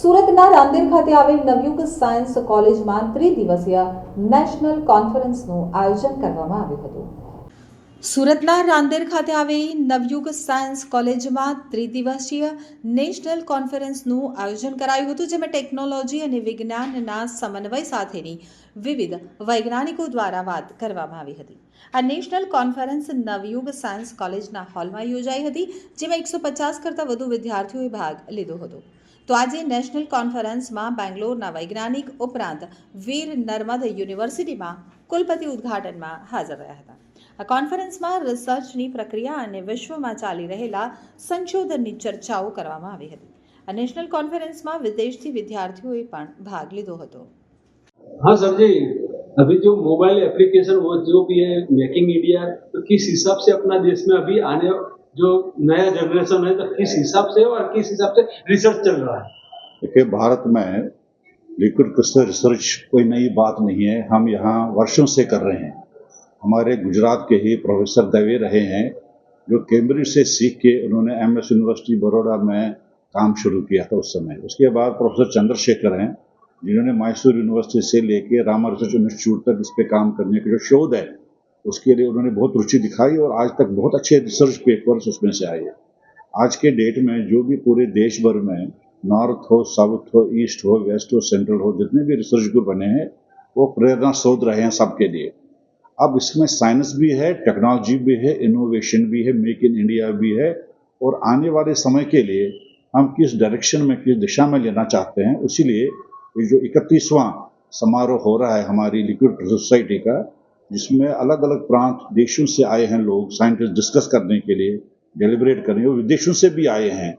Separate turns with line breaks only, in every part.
સુરતના રાંદેર ખાતે આવેલ નવયુગ સાયન્સ કોલેજમાં ત્રિદિવસીય નેશનલ કોન્ફરન્સનું આયોજન કરવામાં આવ્યું હતું। સુરતના રાંદેર ખાતે આવેલ નવયુગ સાયન્સ કોલેજમાં ત્રિદિવસીય નેશનલ કોન્ફરન્સનું આયોજન કરાયું હતું, જેમાં ટેકનોલોજી અને વિજ્ઞાનના સમન્વય સાથેની વિવિધ વૈજ્ઞાનિકો દ્વારા વાત કરવામાં આવી હતી। આ નેશનલ કોન્ફરન્સ નવયુગ સાયન્સ કોલેજના હોલમાં યોજાઈ હતી, જેમાં 150 કરતાં વધુ વિદ્યાર્થીઓએ ભાગ લીધો હતો। તો આજે નેશનલ કોન્ફરન્સમાં બેંગ્લોરના વૈજ્ઞાનિક ઉપરાંત વીર નર્મદ યુનિવર્સિટીમાં કુલપતિ ઉદ્ઘાટનમાં હાજર રહ્યા હતા। આ કોન્ફરન્સમાં રિસર્ચની પ્રક્રિયા અને વિશ્વમાં ચાલી રહેલા સંશોધનની ચર્ચાઓ કરવામાં આવી હતી। આ નેશનલ કોન્ફરન્સમાં વિદેશથી વિદ્યાર્થીઓએ પણ ભાગ લીધો હતો।
हाँ सर जी, अभी जो मोबाइल एप्लीकेशन वो जो भी है मेकिंग इंडिया, तो किस हिसाब से अपना देश में अभी आने जो नया जनरेशन है तो किस हिसाब से और किस हिसाब से रिसर्च चल रहा है।
देखिए, भारत में लिक्विड क्रिस्टल रिसर्च कोई नई बात नहीं है, हम यहाँ वर्षों से कर रहे हैं। हमारे गुजरात के ही प्रोफेसर दवे रहे हैं जो कैम्ब्रिज से सीख के उन्होंने MS यूनिवर्सिटी बड़ौदा में काम शुरू किया था उस समय। उसके बाद प्रोफेसर चंद्रशेखर हैं जिन्होंने मैसूर यूनिवर्सिटी से लेके रामा रिसर्च इंस्टीट्यूट तक इस पे काम करने के जो शोध है उसके लिए उन्होंने बहुत रुचि दिखाई और आज तक बहुत अच्छे रिसर्च पेपर्स उसमें से आए हैं। आज के डेट में जो भी पूरे देश भर में नॉर्थ हो, साउथ हो, ईस्ट हो, वेस्ट हो, सेंट्रल हो, जितने भी रिसर्च ग्रुप बने हैं वो प्रेरणा स्रोत रहे हैं सबके लिए। अब इसमें साइंस भी है, टेक्नोलॉजी भी है, इनोवेशन भी है, मेक इन इंडिया भी है और आने वाले समय के लिए हम किस डायरेक्शन में, किस दिशा में लेना चाहते हैं, इसीलिए ये जो 31वां समारोह हो रहा है हमारी लिक्विड सोसाइटी का, जिसमें अलग अलग प्रांत देशों से आए हैं लोग साइंटिस्ट डिस्कस करने के लिए, डेलिब्रेट करने, और विदेशों से भी आए हैं।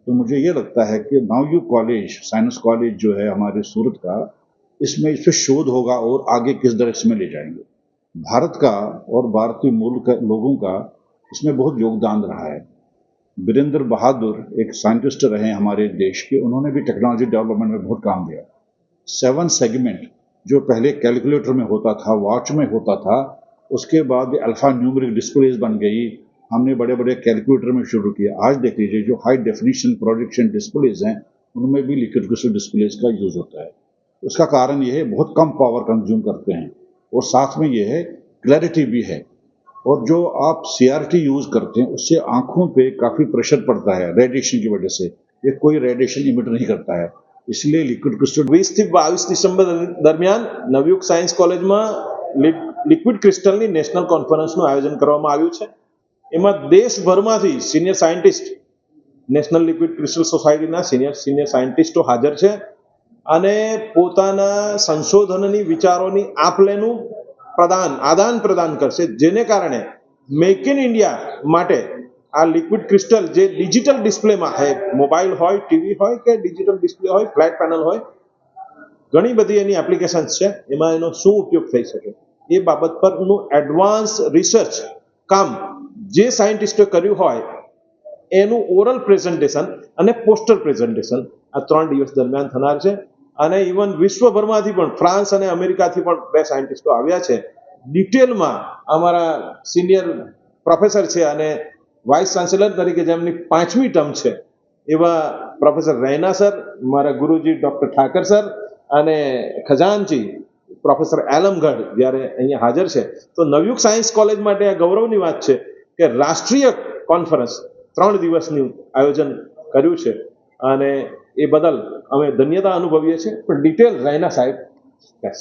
तो मुझे ये लगता है कि नवयुग कॉलेज साइंस कॉलेज जो है हमारे सूरत का, इसमें इस पर शोध होगा और आगे किस डायरेक्शन में ले जाएंगे। भारत का और भारतीय मूल का लोगों का इसमें बहुत योगदान रहा है। वीरेंद्र बहादुर एक साइंटिस्ट रहे हमारे देश के, उन्होंने भी टेक्नोलॉजी डेवलपमेंट में बहुत काम दिया। 7 सेगमेंट जो पहले कैलकुलेटर में होता था, वॉच में होता था, उसके बाद अल्फा न्यूमेरिक डिस्प्लेज बन गई, हमने बड़े बड़े कैलकुलेटर में शुरू किया। आज देख लीजिए जो हाई डेफिनेशन प्रोजेक्शन डिस्प्लेज हैं उनमें भी लिक्विड क्रिस्टल डिस्प्लेज का यूज़ होता है। उसका कारण ये है बहुत कम पावर कंज्यूम करते हैं और साथ में ये है क्लैरिटी भी है। और जो आप CRT यूज़ करते हैं उससे आँखों पे काफ़ी प्रेशर पड़ता है रेडिएशन की वजह से, ये कोई रेडिएशन इमिट नहीं करता है, इसलिए लिक्विड क्रिस्टल
20 થી 22 ડિસેમ્બર દરમિયાન નવયુગ સાયન્સ કોલેજમાં લિક્વિડ ક્રિસ્ટલની નેશનલ કોન્ફરન્સનું આયોજન કરવામાં આવ્યું છે। એમાં દેશભરમાંથી senior scientist, national liquid crystal સોસાયટીના સિનિયર સાયન્ટિસ્ટો હાજર છે અને પોતાના સંશોધનની વિચારોની આપલેનું આદાન પ્રદાન કરશે, જેને કારણે મેક ઇન ઇન્ડિયા માટે આ લિક્વિડ ક્રિસ્ટલ જે ડિજિટલ ડિસ્પ્લેમાં है, મોબાઈલ હોય, ટીવી હોય કે ડિજિટલ ડિસ્પ્લે હોય, ફ્લેટ પેનલ હોય, ઘણી બધી એની એપ્લિકેશન્સ છે, એમાં એનો શું ઉપયોગ થઈ શકે એ બાબત પરનું એડવાન્સ રિસર્ચ કામ જે સાયન્ટિસ્ટે કર્યું હોય એનું ઓરલ પ્રેઝન્ટેશન અને પોસ્ટર પ્રેઝન્ટેશન આ 3 દિવસ દરમિયાન થનાર છે। અને ઇવન વિશ્વભરમાંથી પણ ફ્રાન્સ અને અમેરિકાથી પણ 2 સાયન્ટિસ્ટો આવ્યા છે। ડિટેલમાં અમારા સિનિયર પ્રોફેસર છે અને વાઇસ ચાન્સેલર તરીકે જેમની 5મી ટર્મ છે એવા પ્રોફેસર રૈના સર, મારા ગુરુજી ડૉક્ટર ઠાકર સર અને ખજાનચી પ્રોફેસર આલમગઢ જ્યારે અહીંયા હાજર છે। તો નવયુગ સાયન્સ કોલેજ માટે આ ગૌરવની વાત છે કે રાષ્ટ્રીય કોન્ફરન્સ 3 દિવસનું આયોજન કર્યું છે અને એ બદલ અમે ધન્યતા અનુભવીએ છીએ। પણ ડિટેલ રૈના સાહેબ